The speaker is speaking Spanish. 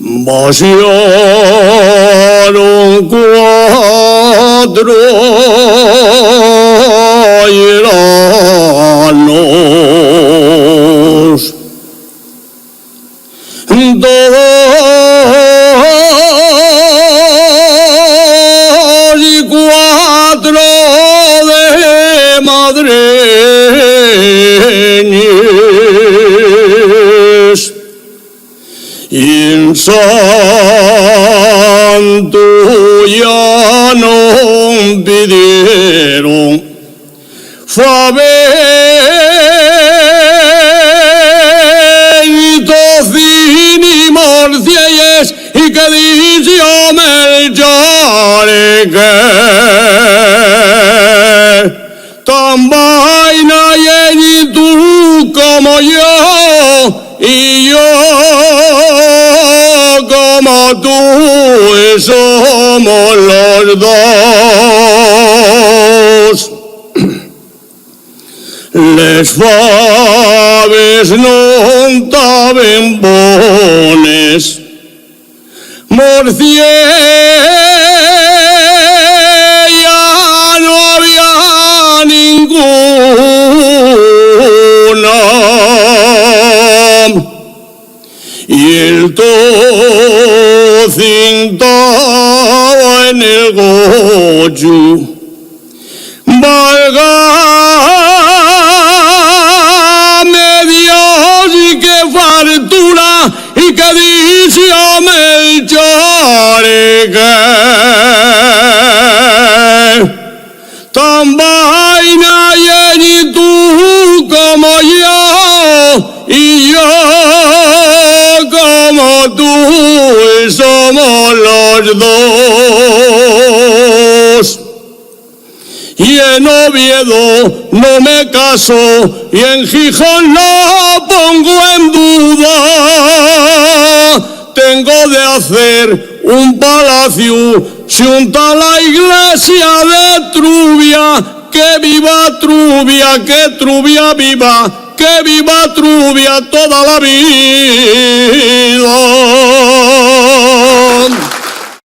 Vaciaron 4 iranos, 2 y 4 de madreñes, y en santo ya no pidieron favor tocini morcielles y que dice Melchor que tan vaina y tú como yo y yo como tú somos los dos. Les faves non taben bones, morciella no había ninguna, y el tocintaba en el goyo, válgame Dios, y qué fartura, y que dice Melchor que tan vaina y tú como yo, y yo como tú somos los dos. Y en Oviedo no me caso, y en Gijón no pongo en duda. Tengo de hacer un palacio, si unta la iglesia de Trubia, que viva Trubia, que Trubia viva, que viva Trubia toda la vida.